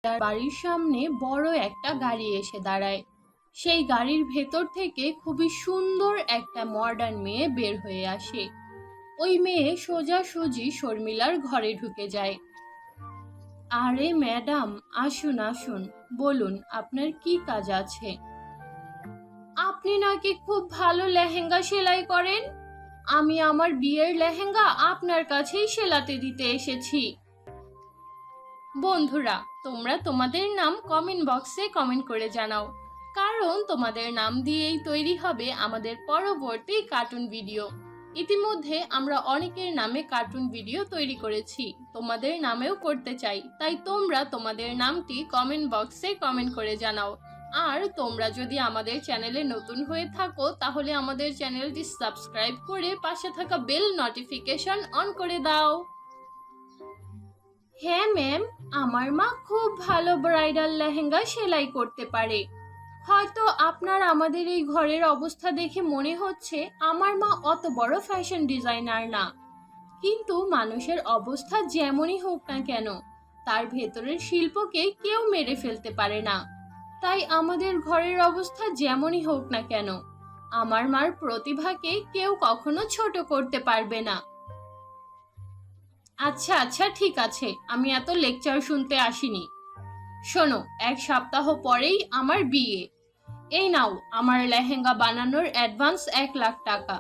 তার বাড়ির সামনে বড় একটা গাড়ি এসে দাঁড়ায়। সেই গাড়ির ভেতর থেকে খুবই সুন্দর একটা মডার্ন মেয়ে বের হয়ে আসে। ওই মেয়ে সোজাসুজি শর্মিলার ঘরে ঢুকে যায়। আরে ম্যাডাম, আসুন আসুন, বলুন আপনার কি কাজ আছে। আপনি নাকি খুব ভালো লেহেঙ্গা সেলাই করেন। আমি আমার বিয়ের লেহেঙ্গা আপনার কাছেই সেলাতে দিতে এসেছি। বন্ধুরা, তোমরা তোমাদের নাম কমেন্ট বক্সে কমেন্ট করে জানাও, কারণ তোমাদের নাম দিয়েই তৈরি হবে আমাদের পরবর্তী কার্টুন ভিডিও। ইতিমধ্যে আমরা অনেকের নামে কার্টুন ভিডিও তৈরি করেছি, তোমাদের নামেও করতে চাই, তাই তোমরা তোমাদের নামটি কমেন্ট বক্সে কমেন্ট করে জানাও। আর তোমরা যদি আমাদের চ্যানেলে নতুন হয়ে থাকো তাহলে আমাদের চ্যানেলটি সাবস্ক্রাইব করে পাশে থাকা বেল নোটিফিকেশন অন করে দাও। হ্যাঁ ম্যাম, আমার মা খুব ভালো ব্রাইডাল লেহেঙ্গা সেলাই করতে পারে। হয়তো আপনার আমাদের এই ঘরের অবস্থা দেখে মনে হচ্ছে আমার মা অত বড় ফ্যাশন ডিজাইনার না, কিন্তু মানুষের অবস্থা যেমনই হোক না কেন, তার ভেতরের শিল্পকে কেউ মেরে ফেলতে পারে না। তাই আমাদের ঘরের অবস্থা যেমনই হোক না কেন, আমার মার প্রতিভাকে কেউ কখনো ছোট করতে পারবে না। আচ্ছা আচ্ছা, ঠিক আছে, আমি এত লেকচার শুনতে আসিনি। শোনো, 1 সপ্তাহ পরেই আমার বিয়ে। এই নাও আমার লেহেঙ্গা বানানোর অ্যাডভান্স 1 লাখ টাকা।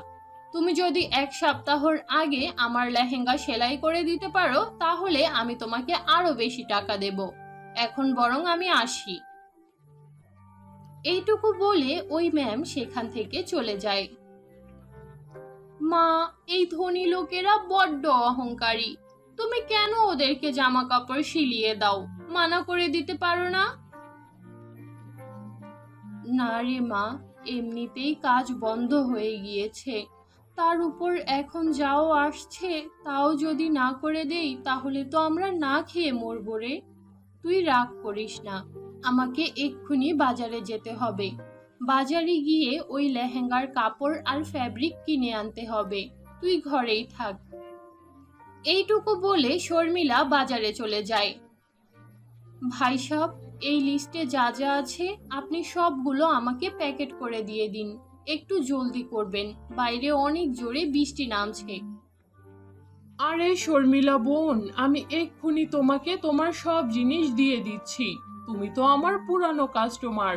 তুমি যদি 1 সপ্তাহর আগে আমার লেহেঙ্গা সেলাই করে দিতে পারো তাহলে আমি তোমাকে আরো বেশি টাকা দেব। এখন বরং আমি আসি। এইটুকু বলে ওই ম্যাম সেখান থেকে চলে যায়। মা, এই ধনী লোকেরা বড্ড অহংকারী। তুমি কেন ওদেরকে জামা কাপড় সিলিয়ে দাও, মানা করে দিতে পারো না? না রে মা, এমনিতেই কাজ বন্ধ হয়ে গিয়েছে, তার উপর এখন যাও আসছে, তাও যদি না করে দেই তাহলে তো আমরা না খেয়ে মরবো রে। তুই রাগ করিস না, আমাকে এক্ষুনি বাজারে যেতে হবে। বাজারে গিয়ে ওই লেহেঙ্গার কাপড় আর ফ্যাব্রিক কিনে আনতে হবে। তুই ঘরেই থাক। এইটুকু বলে শর্মিলা বাজারে চলে যায়। ভাই সাহেব, এই লিস্টে যা যা আছে আপনি সবগুলো আমাকে প্যাকেট করে দিয়ে দিন। একটু জলদি করবেন, বাইরে অনেক জোরে বৃষ্টি নামছে। আরে শর্মিলা বোন, আমি এক্ষুনি তোমাকে তোমার সব জিনিস দিয়ে দিচ্ছি। তুমি তো আমার পুরানো কাস্টমার।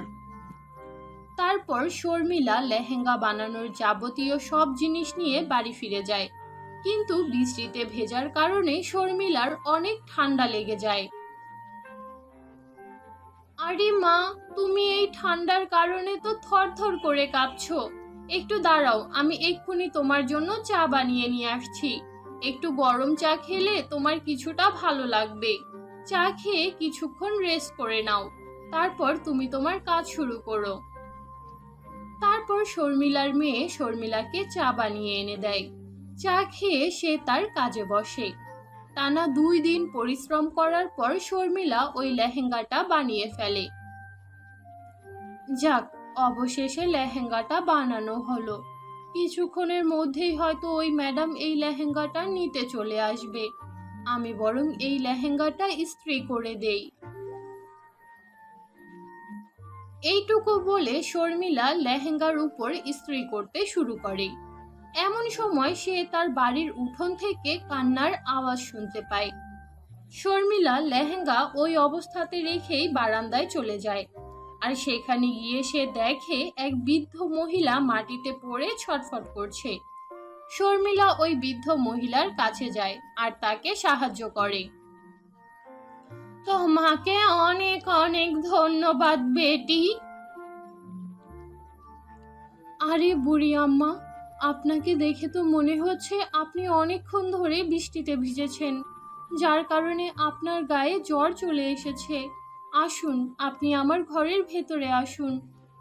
তারপর শর্মিলা লেহেঙ্গা বানানোর যাবতীয় সব জিনিস নিয়ে বাড়ি ফিরে যায়, কিন্তু বৃষ্টিতে ভেজার কারণে শর্মিলার অনেক ঠান্ডা লেগে যায়। আরে মা, তুমি এই ঠান্ডার কারণে তো থরথর করে কাঁপছো। একটু দাঁড়াও, আমি এক্ষুনি তোমার জন্য চা বানিয়ে নিয়ে আসছি। একটু গরম চা খেলে তোমার কিছুটা ভালো লাগবে। চা খেয়ে কিছুক্ষণ রেস্ট করে নাও, তারপর তুমি তোমার কাজ শুরু করো। তারপর শর্মিলার মেয়ে শর্মিলাকে চা বানিয়ে এনে দেয়। চা খেয়ে সে তার কাজে বসে। টানা 2 দিন পরিশ্রম করার পর শর্মিলা ওই লেহেঙ্গাটা বানিয়ে ফেলে। যাক, অবশেষে লেহেঙ্গাটা বানানো হলো। কিছুক্ষণের মধ্যেই হয়তো ওই ম্যাডাম এই লেহেঙ্গাটা নিতে চলে আসবে। আমি বরং এই লেহেঙ্গাটা ইস্ত্রি করে দেই। এইটুকু বলে শর্মিলা লেহেঙ্গার উপর ইস্ত্রি করতে শুরু করে। এমন সময় সে তার বাড়ির উঠোন থেকে কান্নার আওয়াজ শুনতে পায়। শর্মিলা লেহেঙ্গা ওই অবস্থাতে রেখেই বারান্দায় চলে যায়, আর সেখানে গিয়ে সে দেখে এক বৃদ্ধ মহিলা মাটিতে পড়ে ছটফট করছে। শর্মিলা ওই বৃদ্ধ মহিলার কাছে যায় আর তাকে সাহায্য করে। তোমাকে অনেক অনেক ধন্যবাদ বেটি। আরে বুড়ি আম্মা, আপনাকে দেখে তো মনে হচ্ছে আপনি অনেকক্ষণ ধরে বৃষ্টিতে ভিজেছেন, যার কারণে আপনার গায়ে জ্বর চলে এসেছে। আসুন, আপনি আমার ঘরের ভেতরে আসুন,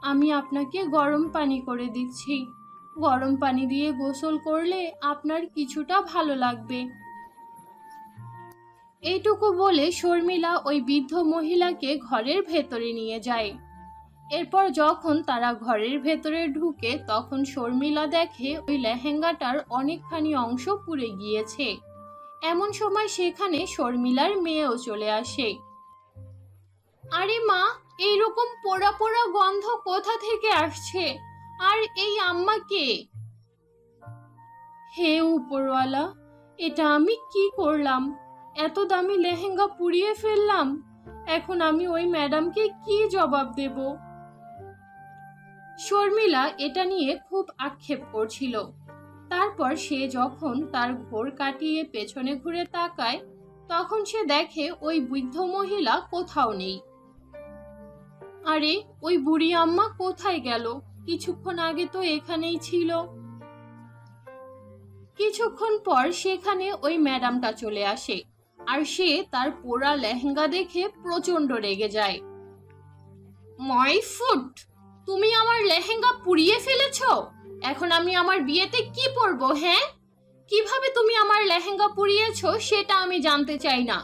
আমি আপনাকে গরম পানি করে দিচ্ছি। গরম পানি দিয়ে গোসল করলে আপনার কিছুটা ভালো লাগবে। এইটুকু বলে শর্মিলা ওই বৃদ্ধ মহিলাকে ঘরের ভেতরে নিয়ে যায়। এরপর যখন তারা ঘরের ভেতরে ঢুকে তখন শর্মিলা দেখে ওই লেহেঙ্গাটার অনেকখানি অংশ পুড়ে গিয়েছে। এমন সময় সেখানে শর্মিলার মেয়েও চলে আসে। আরে মা, এইরকম পোড়া পোড়া গন্ধ কোথা থেকে আসছে? আর এই আম্মা কে? হে উপরওয়ালা, এটা আমি কি করলাম? এত দামি লেহেঙ্গা পুড়িয়ে ফেললাম। এখন আমি ওই ম্যাডামকে কি জবাব দেব? শর্মিলা এটা নিয়ে খুব আক্ষেপ করছিল। তারপর সে যখন তার ঘোর কাটিয়ে পেছনে ঘুরে তাকায়, তখন সে দেখে ওই বৃদ্ধ মহিলা কোথাও নেই। আরে, ওই বুড়ি আম্মা কোথায় গেল? কিছুক্ষণ আগে তো এখানেই ছিল। কিছুক্ষণ পর সেখানে ওই ম্যাডামটা চলে আসে, আর সে তার পোড়া লেহেঙ্গা দেখে প্রচন্ড রেগে যায়। মাই ফুট, তুমি আমার লেহেঙ্গা পুড়িয়ে ফেলেছো। এখন আমি আমার বিয়েতে কি পরবো? হ্যাঁ, কিভাবে তুমি আমার লেহেঙ্গা পুড়িয়েছো সেটা আমি জানতে চাই না।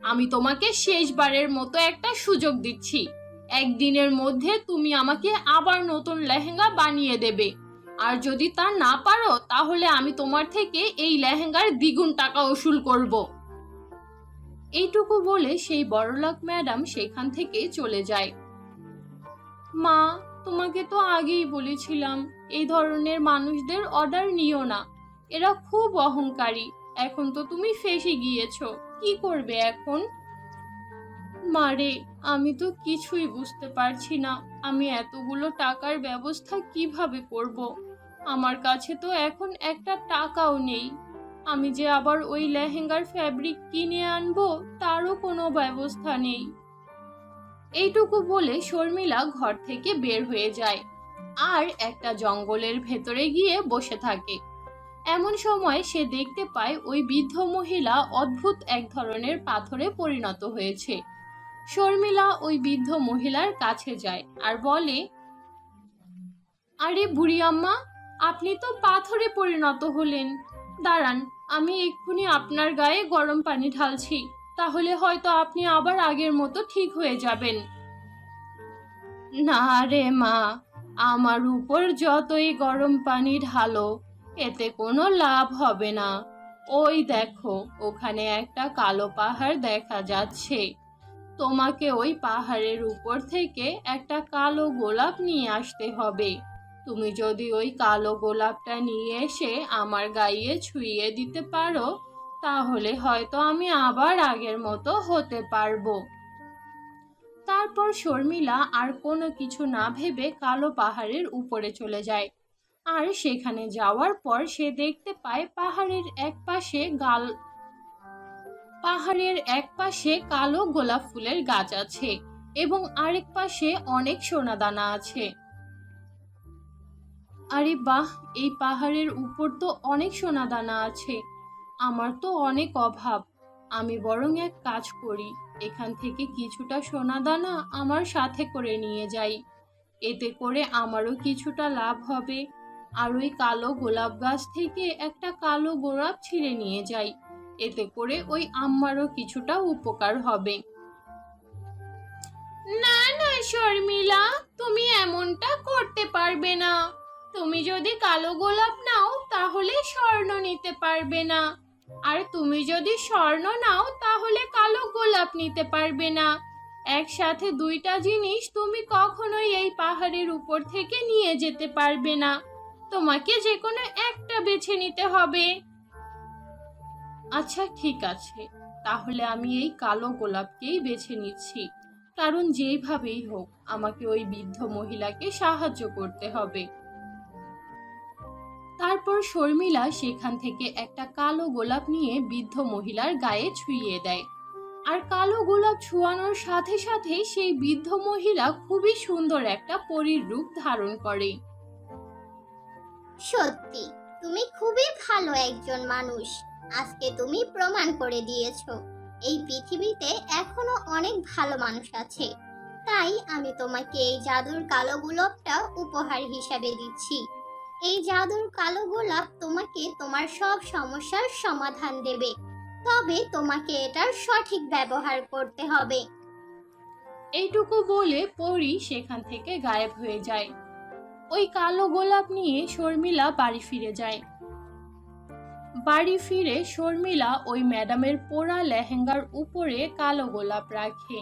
আমি তোমাকে শেষবারের মতো একটা সুযোগ দিচ্ছি। একদিনের মধ্যে তুমি আমাকে আবার নতুন লেহেঙ্গা বানিয়ে দেবে। আর যদি তা না পারো, তাহলে আমি তোমার থেকে এই লেহেঙ্গার দ্বিগুণ টাকা উসুল করব। এইটুকু বলে সেই বড়লোক ম্যাডাম সেখান থেকে চলে যায়। মা, তোমাকে তো আগেই বলেছিলাম এই ধরনের মানুষদের অর্ডার নিও না। এরা খুব অহংকারী। এখন তো তুমি ফেঁসে গিয়েছো, কি করবে এখন? মারে, আমি তো কিছুই বুঝতে পারছি না। আমি এতগুলো টাকার ব্যবস্থা কিভাবে করব? আমার কাছে তো এখন একটা টাকাও নেই। আমি যে আবার ওই লেহেঙ্গার ফ্যাব্রিক কিনে আনবো, তারও কোনো ব্যবস্থা নেই। এইটুকু বলে শর্মিলা ঘর থেকে বের হয়ে যায় আর একটা জঙ্গলের ভেতরে গিয়ে বসে থাকে। এমন সময় সে দেখতে পায় ওই বৃদ্ধ মহিলা অদ্ভুত এক ধরনের পাথরে পরিণত হয়েছে। শর্মিলা ওই বৃদ্ধ মহিলার কাছে যায় আর বলে, আরে বুড়ি আম্মা, আপনি তো পাথরে পরিণত হলেন। দাঁড়ান, আমি এক্ষুনি আপনার গায়ে গরম পানি ঢালছি, তাহলে হয়তো আপনি আবার আগের মতো ঠিক হয়ে যাবেন। না রে মা, আমার উপর যতই গরম পানি ঢালো, এতে কোনো লাভ হবে না। ওই দেখো, ওখানে একটা কালো পাহাড় দেখা যাচ্ছে। তোমাকে ওই পাহাড়ের উপর থেকে একটা কালো গোলাপ নিয়ে আসতে হবে। তুমি যদি ওই কালো গোলাপটা নিয়ে এসে আমার গায়ে ছুঁয়ে দিতে পারো, তাহলে হয়তো আমি আবার আগের মতো হতে পারবো। তারপর শর্মিলা আর কোনো কিছু না ভেবে কালো পাহাড়ের উপরে চলে যায়। আর সেখানে যাওয়ার পর সে দেখতে পায় পাহাড়ের এক পাশে কালো গোলাপ ফুলের গাছ আছে এবং আরেক পাশে অনেক সোনাদানা আছে। আরে বাহ, এই পাহাড়ের উপর তো অনেক সোনাদানা আছে। আমার তো অনেক অভাব। আমি বরং এক কাজ করি, এখান থেকে কিছুটা সোনাদানা আমার সাথে করে নিয়ে যাই। এতে করে আমারও কিছুটা লাভ হবে। আর ওই কালো গোলাপ গাছ থেকে একটা কালো গোলাপ ছিঁড়ে নিয়ে যাই। এতে করে ওই আম্মারও কিছুটা উপকার হবে। না না শর্মিলা, তুমি এমনটা করতে পারবে না। তুমি যদি কালো গোলাপ নাও, তাহলে স্বর্ণ নিতে পারবে না। আর তুমি যদি স্বর্ণ নাও, তাহলে কালো গোলাপ নিতে পারবে না। একসাথে দুইটা জিনিস তুমি কখনোই এই পাহাড়ের উপর থেকে নিয়ে যেতে পারবে না। তোমাকে যে কোনো একটা বেছে নিতে হবে। আচ্ছা ঠিক আছে, তাহলে আমি এই কালো গোলাপকেই বেছে নিচ্ছি। কারণ যেইভাবেই হোক আমাকে ওই বৃদ্ধ মহিলাকে সাহায্য করতে হবে। তারপর শর্মিলা সেখান থেকে একটা কালো গোলাপ নিয়ে বৃদ্ধ মহিলার গায়ে ছুঁয়ে দেয়। আর কালো গোলাপ ছোঁয়ানোর সাথে সাথে সেই বৃদ্ধ মহিলা খুবই সুন্দর একটা পরীর রূপ ধারণ করে। সত্যি, তুমি খুবই ভালো একজন মানুষ। আজকে তুমি প্রমাণ করে দিয়েছো এই পৃথিবীতে এখনো অনেক ভালো মানুষ আছে। তাই আমি তোমাকে এই জাদুর কালো গোলাপটা উপহার হিসাবে দিচ্ছি। এই জাদুর কালো গোলাপ তোমাকে তোমার সব সমস্যার সমাধান দেবে। তবে তোমাকে এটার সঠিক ব্যবহার করতে হবে। এইটুকু বলে পরী সেখান থেকে গায়েব হয়ে যায়। ওই কালো গোলাপ নিয়ে শর্মিলা বাড়ি ফিরে যায়। বাড়ি ফিরে শর্মিলা ওই ম্যাডামের পোড়া লেহেঙ্গার উপরে কালো গোলাপ রাখে।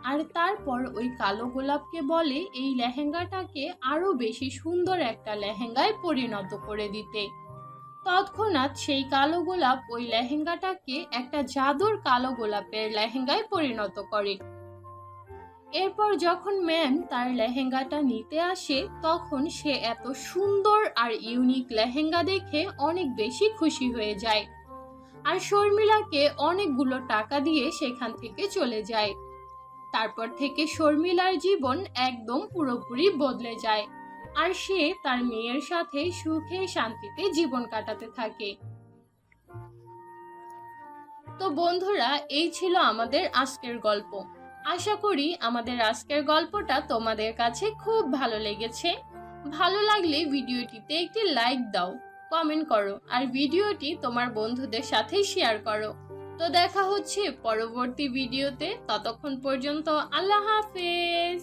আর তারপর ওই কালো গোলাপকে বলে এই লেহেঙ্গাটাকে আরো বেশি সুন্দর একটা লেহেঙ্গায় পরিণত করে দিতে। তৎক্ষণাৎ সেই কালো গোলাপ ওই লেহেঙ্গাটাকে একটা জাদুর কালো গোলাপের লেহেঙ্গায় পরিণত করে। এরপর যখন ম্যাম তার লেহেঙ্গাটা নিতে আসে তখন সে এত সুন্দর আর ইউনিক লেহেঙ্গা দেখে অনেক বেশি খুশি হয়ে যায় আর শর্মিলাকে অনেকগুলো টাকা দিয়ে সেখান থেকে চলে যায়। তারপর থেকে শর্মিলার জীবন একদম পুরোপুরি বদলে যায় আর সে তার মেয়ের সাথে সুখে শান্তিতে জীবন কাটাতে থাকে। তো বন্ধুরা, এই ছিল আমাদের আজকের গল্প। আশা করি আমাদের আজকের গল্পটা তোমাদের কাছে খুব ভালো লেগেছে। ভালো লাগলে ভিডিওটিতে একটি লাইক দাও, কমেন্ট করো আর ভিডিওটি তোমার বন্ধুদের সাথে শেয়ার করো। তো দেখা হচ্ছে পরবর্তী ভিডিওতে, ততক্ষণ পর্যন্ত আল্লাহ হাফেজ।